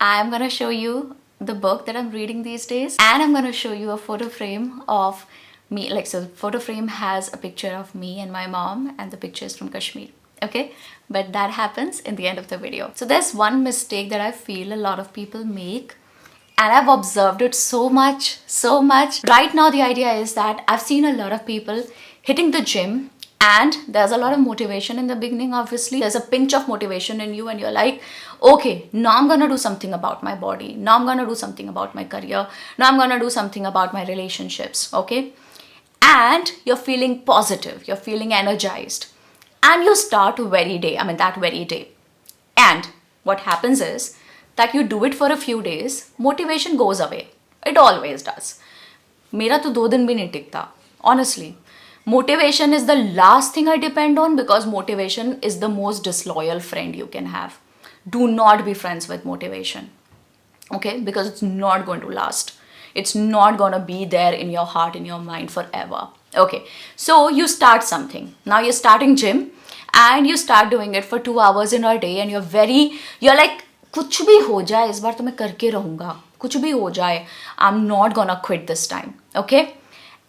I'm gonna show you the book that I'm reading these days, and I'm gonna show you a photo frame of me. So the photo frame has a picture of me and my mom, and the picture is from Kashmir. Okay, but that happens in the end of the video. So there's one mistake that I feel a lot of people make, and I've observed it so much, so much. Right now, the idea is that I've seen a lot of people hitting the gym, and there's a lot of motivation in the beginning. Obviously, there's a pinch of motivation in you, and you're like, okay, now I'm gonna do something about my body. Now I'm gonna do something about my career. Now I'm gonna do something about my relationships. Okay, and you're feeling positive, you're feeling energized, and you start that very day. And what happens is that you do it for a few days, motivation goes away. It always does. मेरा तो 2 दिन भी नहीं टिकता. Honestly, motivation is the last thing I depend on, because motivation is the most disloyal friend you can have. Do not be friends with motivation. Okay, because it's not going to last. It's not going to be there in your heart, in your mind forever. Okay, so you start something. Now you're starting gym, and you start doing it for 2 hours in a day, and you're like, कुछ भी हो जाए इस बार तो मैं करके रहूंगा, कुछ भी हो जाए, I'm not gonna quit this time. Okay,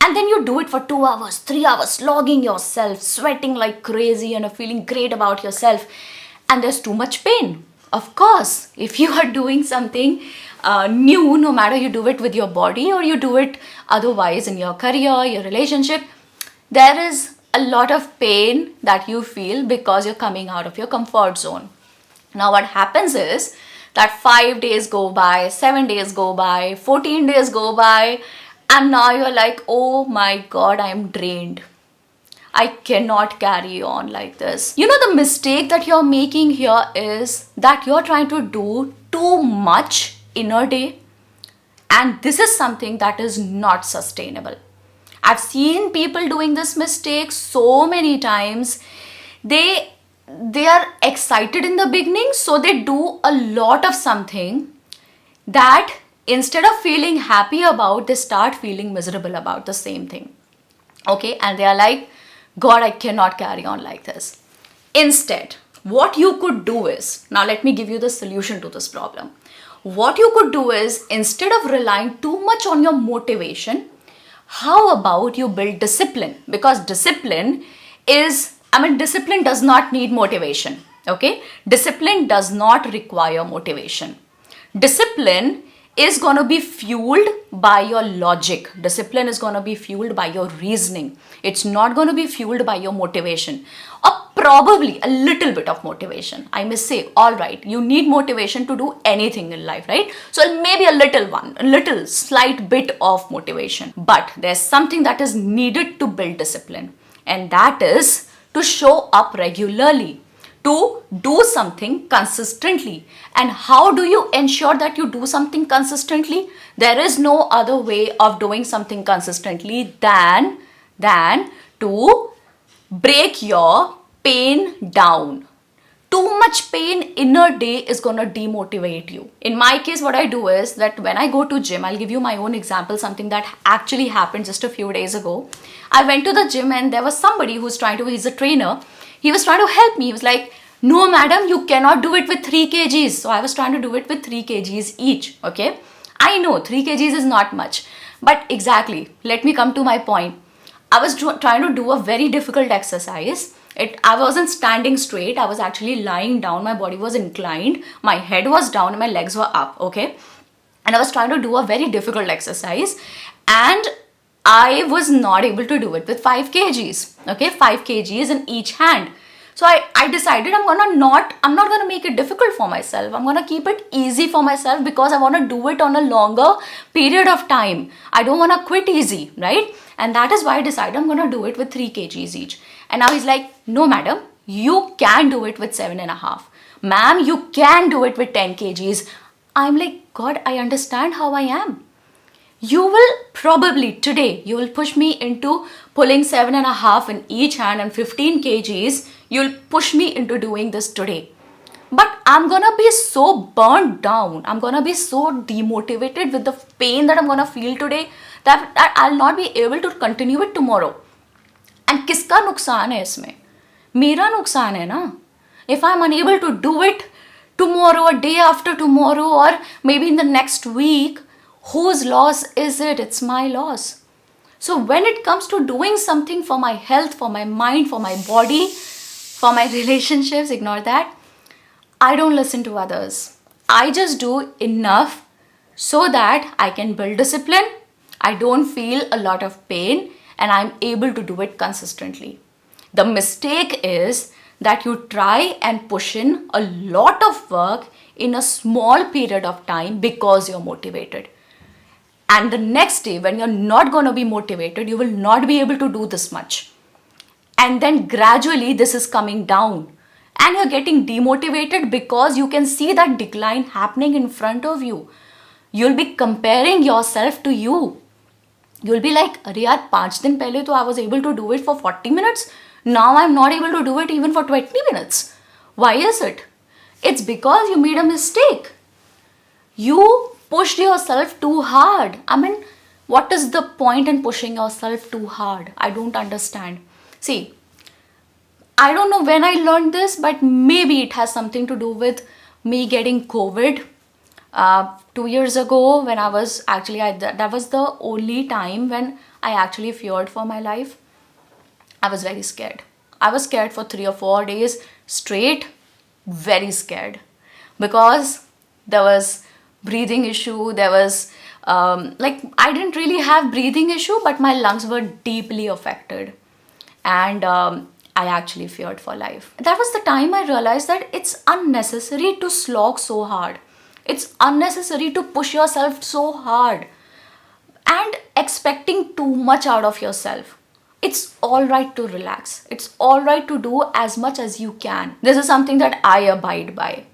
and then you do it for 2 hours, 3 hours, slogging yourself, sweating like crazy, and feeling great about yourself, and there's too much pain. Of course, if you are doing something new, no matter you do it with your body or you do it otherwise in your career, your relationship, there is a lot of pain that you feel because you're coming out of your comfort zone. Now what happens is that 5 days go by, 7 days go by, 14 days go by, and now you're like, oh my God, I'm drained. I cannot carry on like this. You know, the mistake that you're making here is that you're trying to do too much in a day, and this is something that is not sustainable. I've seen people doing this mistake so many times. They are excited in the beginning, so they do a lot of something that instead of feeling happy about, they start feeling miserable about the same thing. Okay, and they are like, God, I cannot carry on like this. Instead, what you could do is, now let me give you the solution to this problem. What you could do is, instead of relying too much on your motivation, how about you build discipline? Because discipline does not need motivation. Okay, discipline does not require motivation. Discipline is going to be fueled by your logic. Discipline is going to be fueled by your reasoning. It's not going to be fueled by your motivation, or probably a little bit of motivation. I must say, all right, you need motivation to do anything in life, right? So maybe a little slight bit of motivation. But there's something that is needed to build discipline, and that is to show up regularly, to do something consistently. And how do you ensure that you do something consistently? There is no other way of doing something consistently than to break your pain down. Too much pain in a day is gonna demotivate you. In my case, what I do is that when I go to gym, I'll give you my own example, something that actually happened just a few days ago. I went to the gym, and there was somebody he's a trainer. He was trying to help me. He was like, no, madam, you cannot do it with 3 kgs. So I was trying to do it with 3 kgs each. Okay, I know 3 kgs is not much, but exactly, let me come to my point. I was trying to do a very difficult exercise. I wasn't standing straight. I was actually lying down. My body was inclined. My head was down and my legs were up. Okay, and I was trying to do a very difficult exercise, and I was not able to do it with 5 kgs. Okay, 5 kgs in each hand. So I decided I'm not gonna make it difficult for myself. I'm gonna keep it easy for myself, because I want to do it on a longer period of time. I don't want to quit easy, right? And that is why I decided I'm gonna do it with 3 kgs each. And now he's like, no, madam, you can do it with 7.5. Ma'am, you can do it with 10 kgs. I'm like, God, I understand how I am. You will probably today, you will push me into pulling 7.5 in each hand and 15 kgs. You'll push me into doing this today. But I'm gonna be so burnt down. I'm gonna be so demotivated with the pain that I'm gonna feel today that I'll not be able to continue it tomorrow. And किसका नुकसान है इसमें? मेरा नुकसान है ना. If I'm unable to do it tomorrow, a day after tomorrow, or maybe in the next week. Whose loss is it? It's my loss. So when it comes to doing something for my health, for my mind, for my body, for my relationships, ignore that. I don't listen to others. I just do enough so that I can build discipline. I don't feel a lot of pain and I'm able to do it consistently. The mistake is that you try and push in a lot of work in a small period of time because you're motivated. And the next day, when you're not going to be motivated, you will not be able to do this much. And then gradually, this is coming down. And you're getting demotivated because you can see that decline happening in front of you. You'll be comparing yourself to you. You'll be like, अरे यार 5 दिन पहले तो I was able to do it for 40 minutes. Now I'm not able to do it even for 20 minutes. Why is it? It's because you made a mistake. You pushed yourself too hard. I mean, what is the point in pushing yourself too hard? I don't understand. See, I don't know when I learned this, but maybe it has something to do with me getting COVID 2 years ago when I was actually, that was the only time when I actually feared for my life. I was very scared. I was scared for 3 or 4 days straight, very scared because there was breathing issue. There was I didn't really have breathing issue, but my lungs were deeply affected. And I actually feared for life. That was the time I realized that it's unnecessary to slog so hard. It's unnecessary to push yourself so hard and expecting too much out of yourself. It's all right to relax. It's all right to do as much as you can. This is something that I abide by.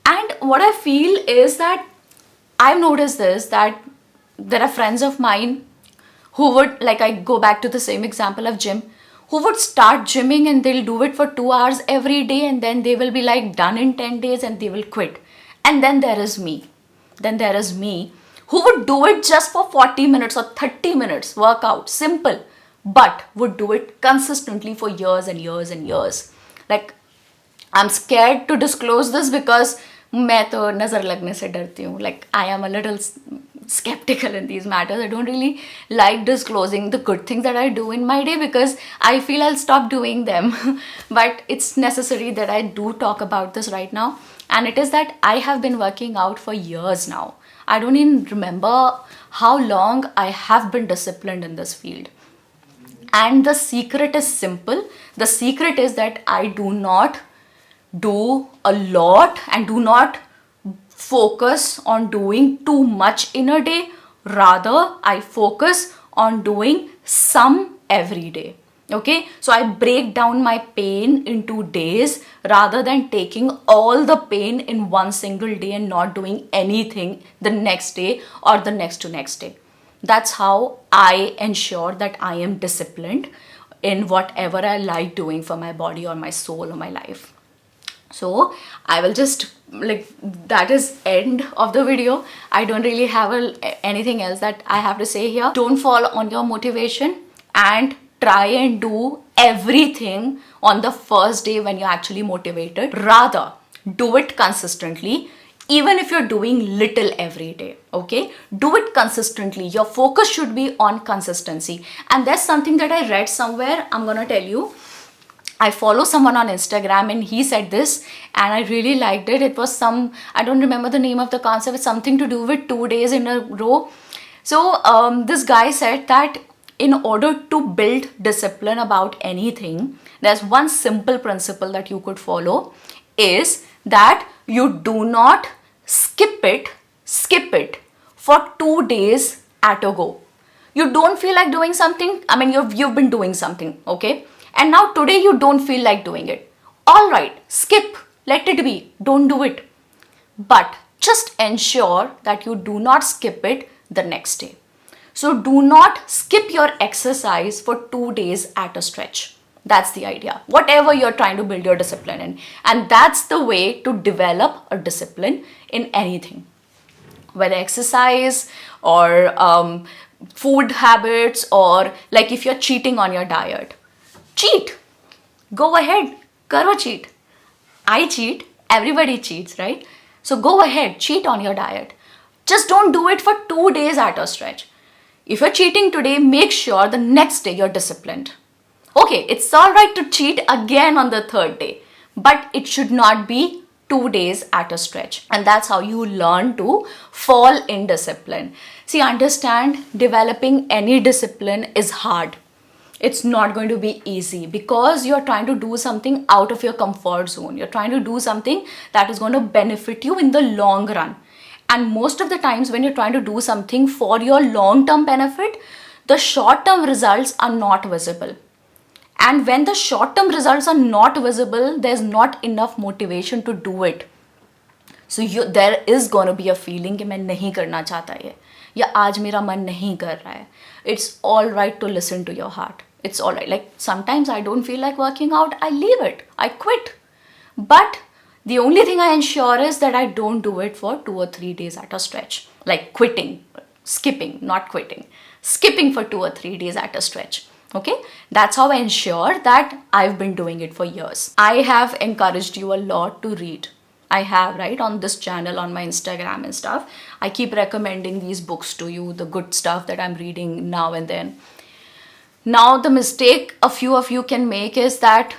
And what I feel is that I've noticed this, that there are friends of mine who would, like I go back to the same example of gym, who would start gymming and they'll do it for 2 hours every day and then they will be like done in 10 days and they will quit. And then there is me. Who would do it just for 40 minutes or 30 minutes workout, simple, but would do it consistently for years and years and years. Like, I'm scared to disclose this because मैं तो नज़र लगने से डरती हूँ. Like, I am a little skeptical in these matters. I don't really like disclosing the good things that I do in my day because I feel I'll stop doing them. But it's necessary that I do talk about this right now. And it is that I have been working out for years now. I don't even remember how long I have been disciplined in this field. And the secret is simple. The secret is that I do not do a lot and do not focus on doing too much in a day. Rather, I focus on doing some every day. Okay, so I break down my pain into days rather than taking all the pain in one single day and not doing anything the next day or the next to next day. That's how I ensure that I am disciplined in whatever I like doing for my body or my soul or my life. So I will just, like, that is end of the video. I don't really have anything else that I have to say here. Don't fall on your motivation and try and do everything on the first day when you're actually motivated. Rather, do it consistently, even if you're doing little every day. Okay, do it consistently. Your focus should be on consistency. And there's something that I read somewhere, I'm gonna tell you. I follow someone on Instagram and he said this and I really liked it. It was I don't remember the name of the concept. It's something to do with 2 days in a row. So this guy said that in order to build discipline about anything, there's one simple principle that you could follow, is that you do not skip it for 2 days at a go. You don't feel like doing something. I mean, you've been doing something, okay? And now today you don't feel like doing it. All right, skip, let it be, don't do it. But just ensure that you do not skip it the next day. So do not skip your exercise for 2 days at a stretch. That's the idea. Whatever you're trying to build your discipline in. And that's the way to develop a discipline in anything. Whether exercise or food habits, or like if you're cheating on your diet. Cheat. Go ahead. Karo cheat. I cheat. Everybody cheats, right? So go ahead, cheat on your diet. Just don't do it for 2 days at a stretch. If you're cheating today, make sure the next day you're disciplined. Okay, it's all right to cheat again on the third day, but it should not be 2 days at a stretch. And that's how you learn to fall in discipline. See, understand, developing any discipline is hard. It's not going to be easy because you're trying to do something out of your comfort zone. You're trying to do something that is going to benefit you in the long run. And most of the times when you're trying to do something for your long-term benefit, the short-term results are not visible. And when the short-term results are not visible, there's not enough motivation to do it. So there is going to be a feeling कि मैं नहीं करना चाहता ये, या आज मेरा मन नहीं कर रहा है. It's all right to listen to your heart. It's all right. Like sometimes I don't feel like working out, I leave it, I quit. But the only thing I ensure is that I don't do it for 2 or 3 days at a stretch. Like quitting, skipping, not quitting. Skipping for 2 or 3 days at a stretch. Okay, that's how I ensure that I've been doing it for years. I have encouraged you a lot to read. I have, right, on this channel, on my Instagram and stuff. I keep recommending these books to you, the good stuff that I'm reading now and then. Now, the mistake a few of you can make is that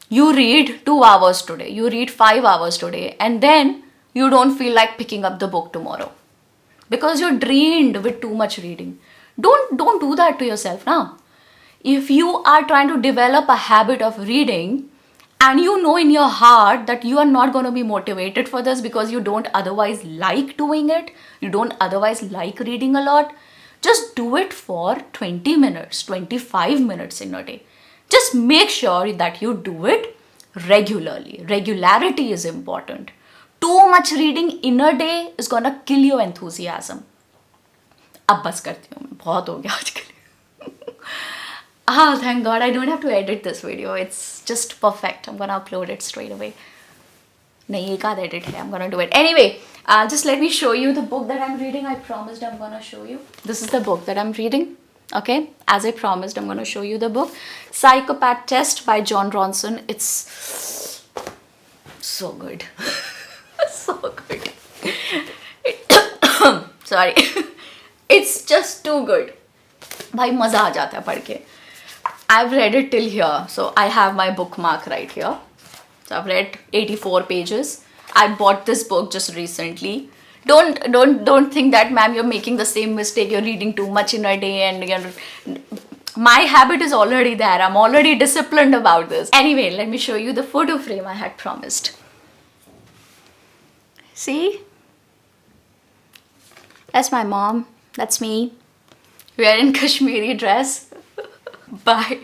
you read 2 hours today, you read 5 hours today, and then you don't feel like picking up the book tomorrow because you're drained with too much reading. Don't do that to yourself now. If you are trying to develop a habit of reading and you know in your heart that you are not going to be motivated for this because you don't otherwise like doing it, you don't otherwise like reading a lot, just do it for 20 minutes, 25 minutes in a day. Just make sure that you do it regularly. Regularity is important. Too much reading in a day is going to kill your enthusiasm. अब बस करती हूँ मैं, बहुत हो गया आज के लिए. Thank God I don't have to edit this video. It's just perfect. I'm gonna upload it straight away. नहीं, एक आध edit है. I'm gonna do it. Anyway, just let me show you the book that I'm reading. I promised I'm gonna show you. This is the book that I'm reading. Okay, as I promised, I'm gonna show you the book. Psychopath Test by John Ronson. It's so good. So good. Sorry. It's just too good. भाई मज़ा आ जाता है पढ़ के. I've read it till here, so I have my bookmark right here. So I've read 84 pages. I bought this book just recently. Don't think that, ma'am, you're making the same mistake. You're reading too much in a day, and my habit is already there. I'm already disciplined about this. Anyway, let me show you the photo frame I had promised. See? That's my mom. That's me. We are in Kashmiri dress. Bye.